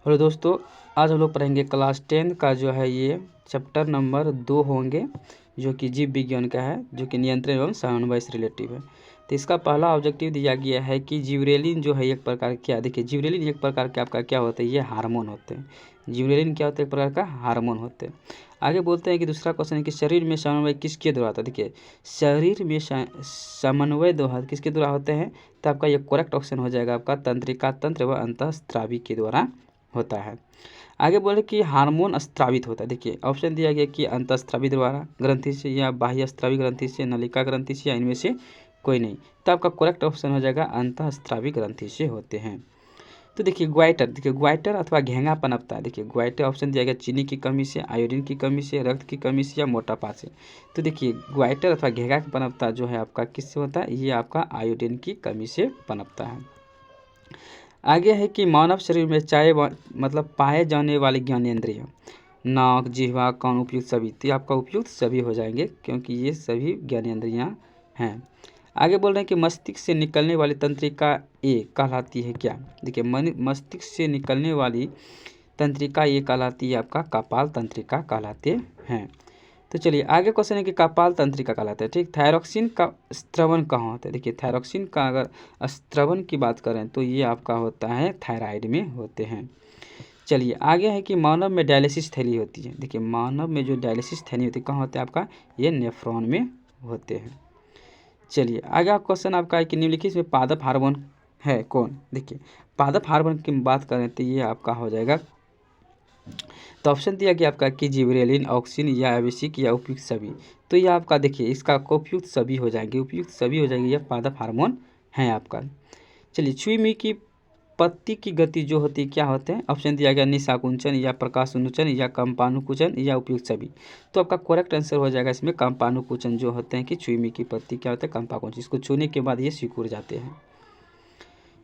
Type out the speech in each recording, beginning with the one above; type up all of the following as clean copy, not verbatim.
Hello दोस्तों, आज हम लोग पढ़ेंगे क्लास 10 का जो है ये चैप्टर नंबर 2 होंगे, जो कि जीव विज्ञान का है, जो कि नियंत्रण एवं समन्वय से रिलेटिव है। तो इसका पहला ऑब्जेक्टिव दिया गया है कि जिबरेलिन जो है एक प्रकार क्या, देखिए जिबरेलिन एक प्रकार के आपका क्या होता है, ये हार्मोन होते हैं। जिबरेलिन क्या होता है, एक प्रकार का हार्मोन होते हैं। आगे बोलते हैं कि दूसरा क्वेश्चन है कि शरीर में समन्वय किसके द्वारा होता है। देखिए शरीर में समन्वय द्वारा किसके द्वारा होते हैं, तो आपका ये करेक्ट ऑप्शन हो जाएगा आपका तंत्रिका तंत्र व अंतःस्रावी के द्वारा होता है। आगे बोले कि हार्मोन स्त्रावित होता है। देखिए ऑप्शन दिया गया कि अंतःस्रावी द्वारा ग्रंथि से या बाह्य स्त्रावी ग्रंथि से, नलिका ग्रंथि से, या इनमें से कोई नहीं। तो आपका करेक्ट ऑप्शन हो जाएगा अंतःस्रावी ग्रंथि से होते हैं। तो देखिए ग्वाइटर, देखिए ग्वाइटर अथवा घेंगा पनपता है। देखिए ग्वाइटर ऑप्शन दिया गया चीनी की कमी से, आयोडीन की कमी से, रक्त की कमी से, या मोटापा से। तो देखिए ग्वाइटर अथवा घेंगा पनपता जो है आपका किससे होता है, ये आपका आयोडीन की कमी से पनपता है। आगे है कि मानव शरीर में मतलब पाए जाने वाले ज्ञानेंद्रिय नाक, जिह्वा, कान उपयुक्त सभी, तो ये आपका उपयुक्त सभी हो जाएंगे क्योंकि ये सभी ज्ञानेंद्रियां हैं। आगे बोल रहे हैं कि मस्तिष्क से निकलने वाली तंत्रिका ए कहलाती है क्या। देखिए मस्तिष्क से निकलने वाली तंत्रिका ये कहलाती है आपका कपाल तंत्रिका कहलाते हैं। तो चलिए आगे क्वेश्चन है कि कपाल तंत्रिका कहलाता है, ठीक। थायरॉक्सिन का स्त्रवन कहाँ होता है। देखिए थायरॉक्सिन का अगर स्त्रवन की बात करें तो ये आपका होता है थायराइड में होते हैं। चलिए आगे है कि मानव में डायलिसिस थैली होती है। देखिए मानव में जो डायलिसिस थैली होती है कहाँ होता है आपका, ये नेफ्रॉन में होते हैं। चलिए आगे क्वेश्चन आपका है कि निम्नलिखित में पादप हार्मोन है कौन। देखिए पादप हार्मोन की बात करें तो ये आपका हो जाएगा, तो ऑप्शन दिया गया आपका कि जिबरेलिन, ऑक्सिन, या एबिसिक, या उपयुक्त सभी। तो ये आपका देखिए इसका उपयुक्त सभी हो जाएंगे, उपयुक्त सभी हो जाएंगे, यह पादप हार्मोन है आपका। चलिए छुई की पत्ती की गति जो होती है क्या होते हैं, ऑप्शन दिया गया निशाकुंचन, या प्रकाशनुचन, या कंपानुकुचन, या उपयुक्त सभी। तो आपका करेक्ट आंसर हो जाएगा इसमें कंपानुकुचन जो होते हैं कि छुई की पत्ती क्या होता है, कंपाकुंचन, इसको छूने के बाद ये सिकुड़ जाते हैं,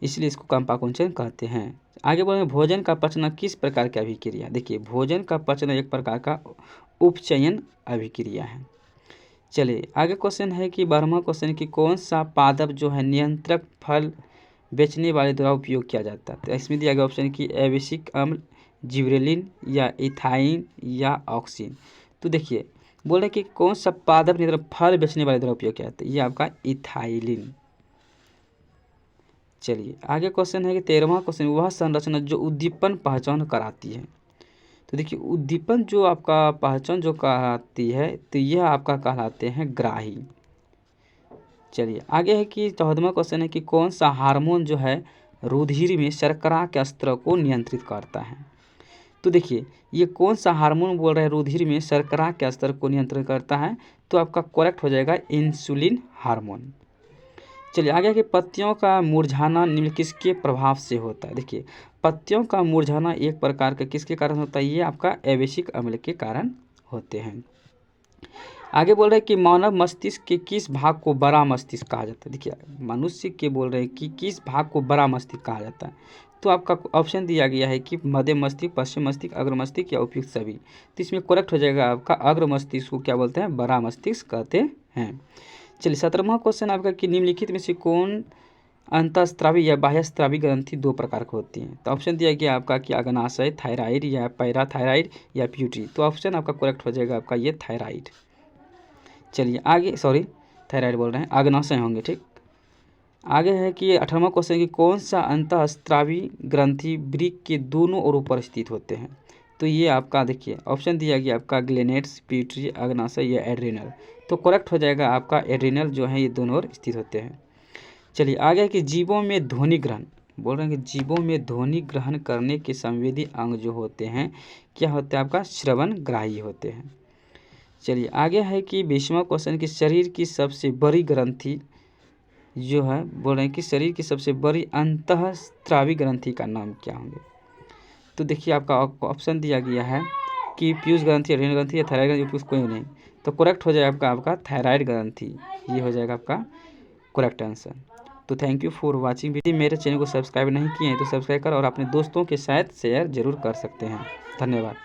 इसलिए इसको कंपाकुंचन कहते हैं। आगे बोले भोजन का पचना किस प्रकार की अभिक्रिया। देखिए भोजन का पचना एक प्रकार का उपचयन अभिक्रिया है। चलिए आगे क्वेश्चन है कि 12वां क्वेश्चन कि कौन सा पादप जो है नियंत्रक फल बेचने वाले द्वारा उपयोग किया जाता है। तो इसमें दिया गया ऑप्शन कि एबिसिक अम्ल, जिब्रेलिन, या इथाइन, या ऑक्सिन। तो देखिए बोल रहे कि कौन सा पादप नियंत्रक फल बेचने वाले द्वारा उपयोग किया जाता है, ये आपका इथाइलिन। चलिए आगे क्वेश्चन है कि 13वां क्वेश्चन वह संरचना जो उद्दीपन पहचान कराती है। तो देखिए उद्दीपन जो आपका पहचान जो कराती है तो यह आपका कहलाते हैं ग्राही। चलिए आगे है कि 14वां क्वेश्चन है कि कौन सा हार्मोन जो है रुधिर में शर्करा के स्तर को नियंत्रित करता है। तो देखिए ये कौन सा हार्मोन बोल रहे हैं रुधिर में शर्करा के स्तर को नियंत्रित करता है, तो आपका करेक्ट हो जाएगा इंसुलिन हार्मोन। चलिए आगे कि पत्तियों का मुरझाना निम्न किसके प्रभाव से होता है। देखिए पत्तियों का मुरझाना एक प्रकार का किसके कारण होता है, ये आपका एबिसिक अम्ल के कारण होते हैं। आगे बोल रहे हैं कि मानव मस्तिष्क के किस भाग को बड़ा मस्तिष्क कहा जाता है। देखिए मनुष्य के बोल रहे हैं कि किस भाग को बड़ा मस्तिष्क कहा जाता है। तो आपका ऑप्शन दिया गया है कि मध्य मस्तिष्क, पश्चिम मस्तिष्क, अग्र मस्तिष्क, या उपयुक्त सभी। तो इसमें करेक्ट हो जाएगा आपका अग्र मस्तिष्क को क्या बोलते हैं, बड़ा मस्तिष्क कहते हैं। चलिए 17वां क्वेश्चन आपका कि निम्नलिखित में से कौन अंतःस्रावी या बाह्यस्रावी ग्रंथि दो प्रकार की होती हैं। तो ऑप्शन दिया गया आपका कि अग्नाशय थायराइड, या पैराथायराइड, या प्यूटरी। तो ऑप्शन आपका करेक्ट हो जाएगा आपका ये थायराइड। चलिए आगे थायराइड बोल रहे हैं, अग्नाशय होंगे, ठीक। आगे है कि 18वां क्वेश्चन कि कौन सा अंतःस्रावी ग्रंथि वृक्क के दोनों ओरों पर स्थित होते हैं। तो ये आपका देखिए ऑप्शन दिया गया आपका ग्लेनेट्स, प्यूटरी, अग्नाशय, या एड्रिनल। तो करेक्ट हो जाएगा आपका एड्रिनल जो है ये दोनों ओर स्थित होते हैं। चलिए आगे है कि जीवों में ध्वनि ग्रहण बोल रहे हैं कि जीवों में ध्वनि ग्रहण करने के संवेदी अंग जो होते हैं क्या होते हैं, आपका श्रवण ग्राही होते हैं। चलिए आगे है कि 20वां क्वेश्चन कि शरीर की सबसे बड़ी ग्रंथि जो है बोल रहे हैं कि शरीर की सबसे बड़ी अंतःस्रावी ग्रंथि का नाम क्या होंगे। तो देखिए आपका ऑप्शन दिया गया है कि पीयूष ग्रंथि, एड्रिनल ग्रंथि, या थायराइड ग्रंथि, उपयुक्त कोई नहीं। तो करेक्ट हो जाएगा आपका थायराइड ग्रंथि, ये हो जाएगा आपका करेक्ट आंसर। तो thank you for watching video. मेरे चैनल को सब्सक्राइब नहीं किए हैं तो सब्सक्राइब कर और अपने दोस्तों के साथ शेयर जरूर कर सकते हैं। धन्यवाद।